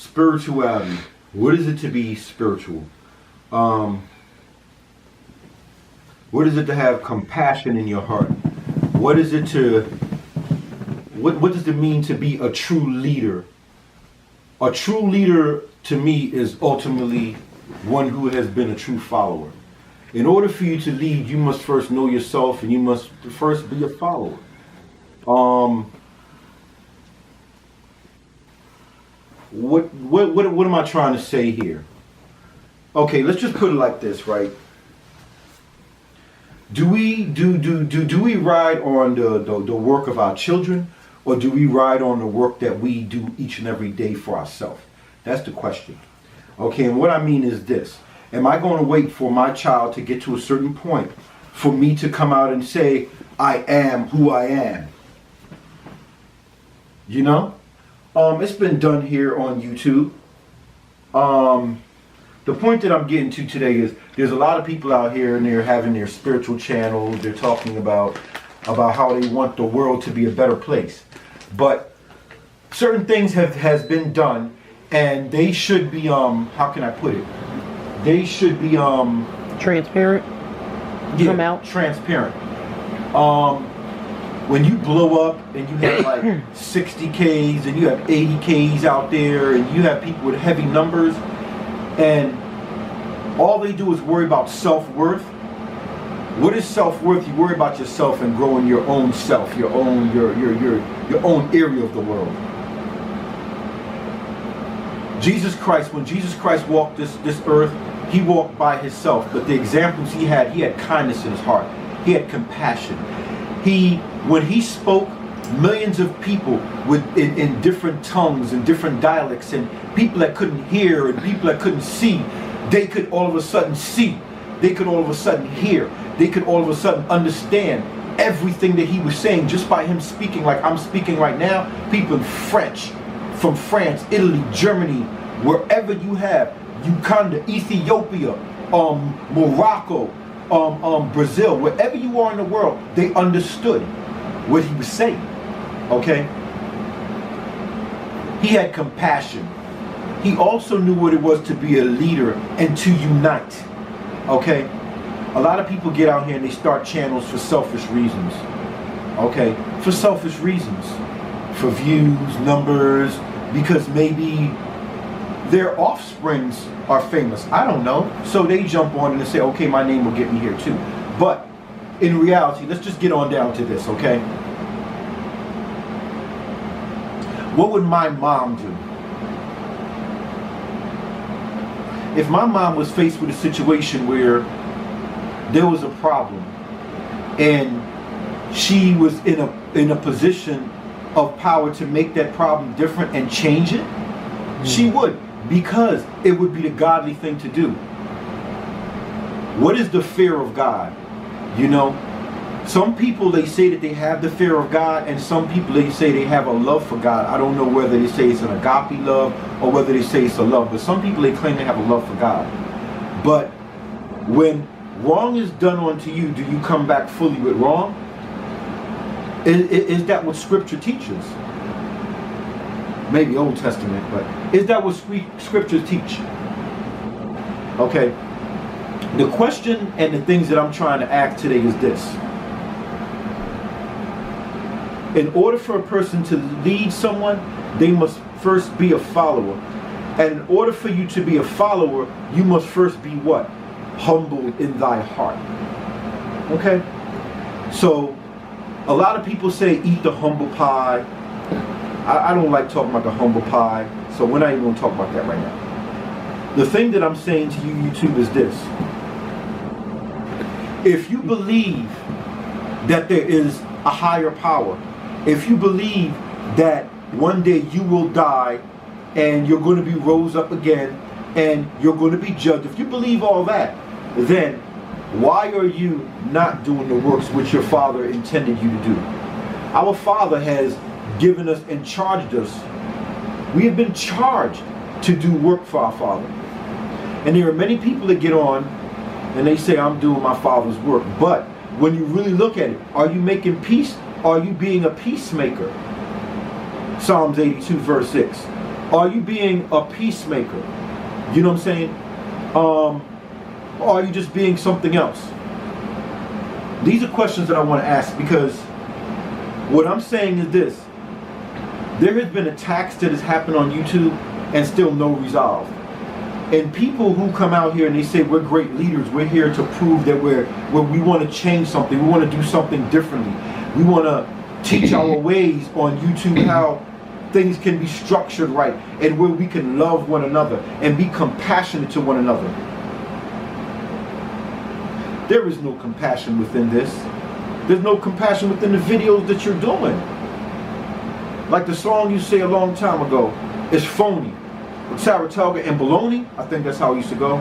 Spirituality. What is it to be spiritual? What is it to have compassion in your heart? What is it to, what does it mean to be a true leader? A true leader to me is ultimately one who has been a true follower. In order for you to lead, you must first know yourself and you must first be a follower. What am I trying to say here? Okay, let's just put it like this, right? Do we ride on the work of our children, or do we ride on the work that we do each and every day for ourselves? That's the question. Okay, and what I mean is this. Am I going to wait for my child to get to a certain point for me to come out and say, I am who I am? You know? It's been done here on YouTube. The point that I'm getting to today is there's a lot of people out here and they're having their spiritual channels. They're talking about how they want the world to be a better place. But certain things has been done, and they should be how can I put it? They should be transparent. Come out transparent. When you blow up and you have like 60Ks and you have 80Ks out there and you have people with heavy numbers and all they do is worry about self-worth. What is self-worth? You worry about yourself and growing your own self, your own area of the world. Jesus Christ, when Jesus Christ walked this earth, he walked by himself, but the examples he had kindness in his heart. He had compassion. When he spoke, millions of people in different tongues and different dialects, and people that couldn't hear and people that couldn't see, they could all of a sudden see. They could all of a sudden hear. They could all of a sudden understand everything that he was saying just by him speaking like I'm speaking right now. People in French, from France, Italy, Germany, wherever you have, Uganda, Ethiopia, Morocco, Brazil, wherever you are in the world, they understood what he was saying. Okay? He had compassion. He also knew what it was to be a leader and to unite. Okay? A lot of people get out here and they start channels for selfish reasons. Okay? For selfish reasons. For views, numbers, because maybe their offsprings are famous. I don't know. So they jump on and they say, okay, my name will get me here too. But in reality, let's just get on down to this, okay? What would my mom do? If my mom was faced with a situation where there was a problem and she was in a position of power to make that problem different and change it, she would, because it would be the godly thing to do. What is the fear of God? You know, some people, they say that they have the fear of God, and some people, they say they have a love for God. I don't know whether they say it's an agape love or whether they say it's a love, but some people, they claim they have a love for God. But when wrong is done unto you, do you come back fully with wrong? Is that what Scripture teaches? Maybe Old Testament, but is that what Scriptures teach? Okay. The question and the things that I'm trying to ask today is this. In order for a person to lead someone, they must first be a follower. And in order for you to be a follower, you must first be what? Humble in thy heart. Okay? So, a lot of people say eat the humble pie. I don't like talking about the humble pie, so we're not even going to talk about that right now. The thing that I'm saying to you, YouTube, is this. If you believe that there is a higher power, if you believe that one day you will die and you're going to be rose up again and you're going to be judged, if you believe all that, then why are you not doing the works which your Father intended you to do? Our Father has given us and charged us. We have been charged to do work for our Father. And there are many people that get on and they say, I'm doing my Father's work. But when you really look at it, are you making peace? Are you being a peacemaker? Psalms 82 verse 6. Are you being a peacemaker? You know what I'm saying? Or are you just being something else? These are questions that I want to ask, because what I'm saying is this. There has been attacks that has happened on YouTube and still no resolve. And people who come out here and they say we're great leaders, we're here to prove that we want to change something, we want to do something differently. We want to teach our ways on YouTube how things can be structured right, and where we can love one another and be compassionate to one another. There is no compassion within this. There's no compassion within the videos that you're doing. Like the song you say a long time ago, it's phony. With Saratoga and Baloney, I think that's how it used to go.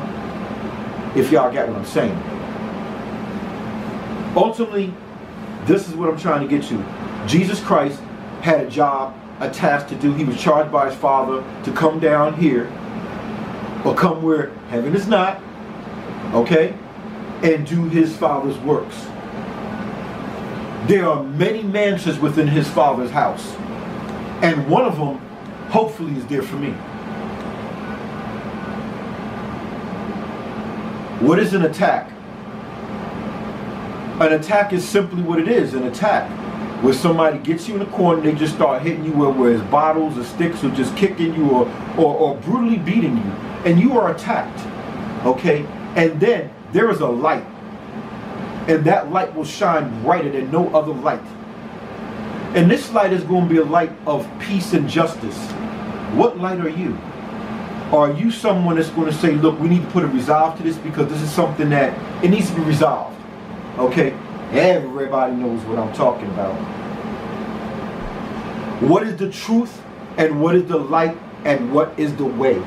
If y'all get what I'm saying. Ultimately, this is what I'm trying to get to. Jesus Christ had a job, a task to do. He was charged by his Father to come down here, or come where heaven is not, okay, and do his Father's works. There are many mansions within his Father's house, and one of them hopefully is there for me. What is an attack? An attack is simply what it is, an attack. Where somebody gets you in a corner, they just start hitting you where it's bottles or sticks, or just kicking you or brutally beating you. And you are attacked, okay? And then there is a light. And that light will shine brighter than no other light. And this light is going to be a light of peace and justice. What light are you? Are you someone that's going to say, look, we need to put a resolve to this, because this is something that it needs to be resolved, okay? Everybody knows what I'm talking about. What is the truth, and what is the light, and what is the way?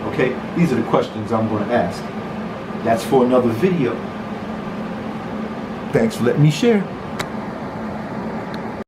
Okay, these are the questions I'm going to ask. That's for another video. Thanks for letting me share.